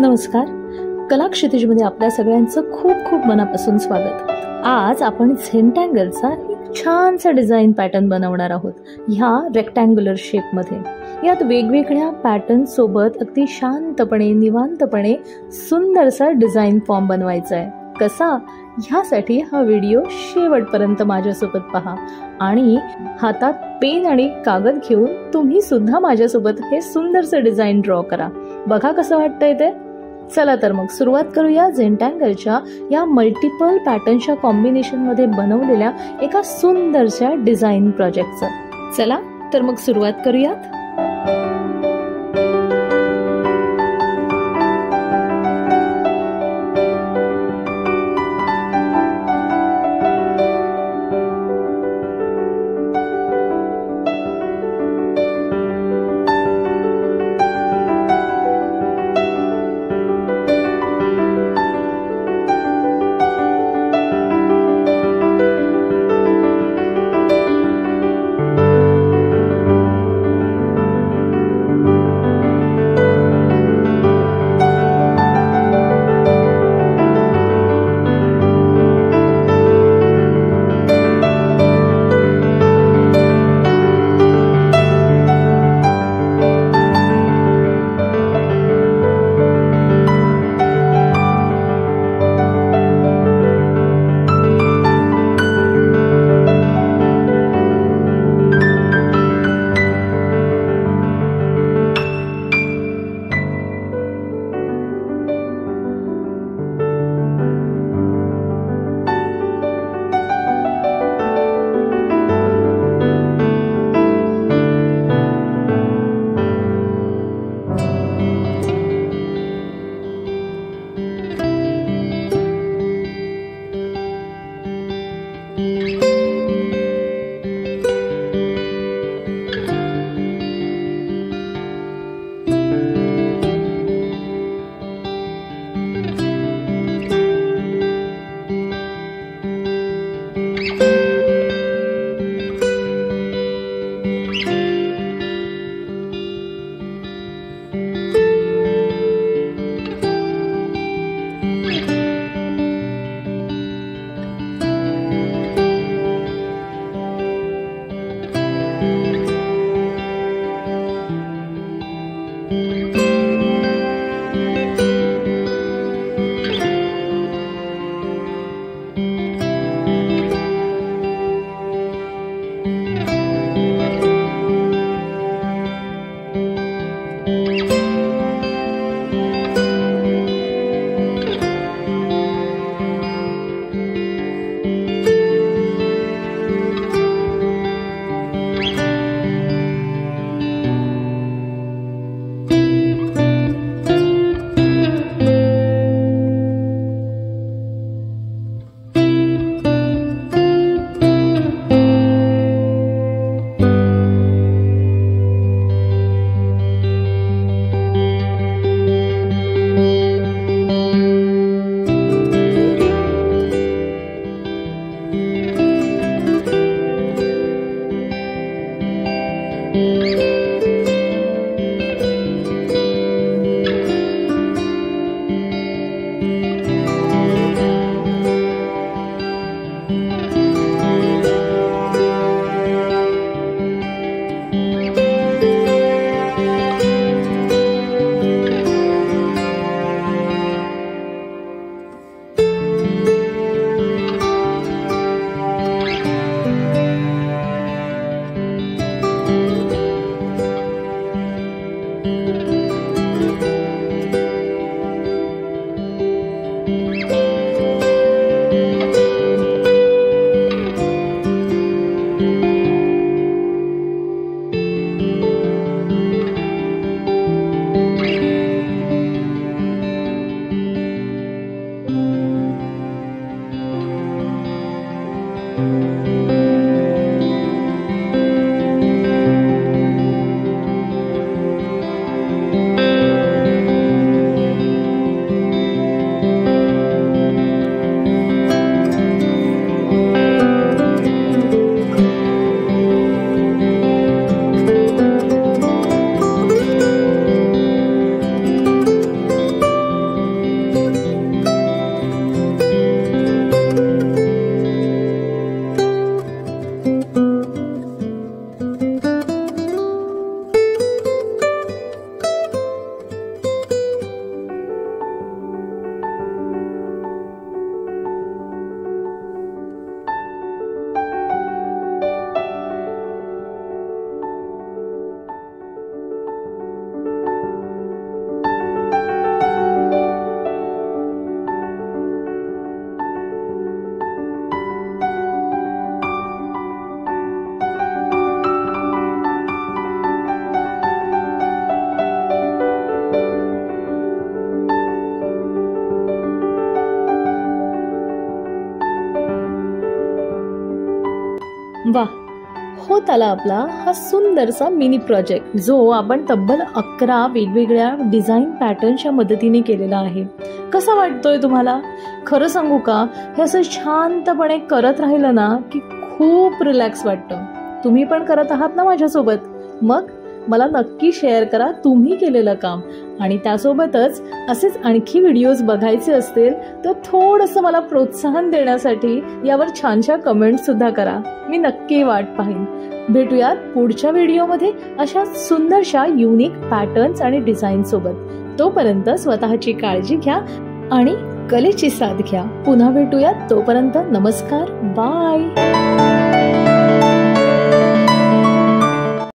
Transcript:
नमस्कार. कला क्षितिजमध्ये आपल्या सगळ्यांचं खूप खूप मनापासून स्वागत. आज आपण झेंटँगलचा एक छानसा डिझाईन पॅटर्न बनवणार आहोत ह्या रेक्टँग्युलर शेपमध्ये. यात वेगवेगळ्या पॅटर्न सोबत अगदी शांतपणे निवांतपणे सुंदरसा डिझाईन फॉर्म बनवायचा आहे. कसा, ह्यासाठी हा व्हिडिओ शेवटपर्यंत माझ्यासोबत पहा आणि हातात पेन आणि कागद घेऊन तुम्ही सुद्धा माझ्यासोबत हे सुंदरसं डिझाईन ड्रॉ करा. बघा कसं वाटतंय ते. चला तर मग सुरुवात करूया झेंटँगलच्या या मल्टिपल पॅटर्नच्या कॉम्बिनेशनमध्ये बनवलेल्या एका सुंदरशा डिझाईन प्रोजेक्टचं. चला तर मग सुरुवात करूयात. होत आला आपला हा सुंदरसा मिनी प्रोजेक्ट, जो आपण तब्बल 11 वेगवेगळ्या डिझाईन पॅटर्नच्या मदतीने केलेला आहे. कसा वाटतोय तुम्हाला? खरं सांगू का, हे असं शांतपणे करत राहिलं ना की खूप रिलॅक्स वाटतं. तुम्ही पण करत आहात ना माझ्यासोबत? मग मला नक्की शेअर करा तुम्ही केलेलं काम. आणि त्यासोबतच असेच आणखी व्हिडिओज बघायचे असतील तर थोडंसं मला प्रोत्साहन देण्यासाठी यावर छानशा कमेंट सुद्धा करा. मी नक्की वाट पाहीन. भेटूयात पुढच्या व्हिडिओमध्ये अशा सुंदरशा युनिक पॅटर्न्स आणि डिझाईन सोबत. तोपर्यंत स्वतःची काळजी घ्या आणि कलेची साथ घ्या. पुन्हा भेटूयात. तोपर्यंत नमस्कार. बाय.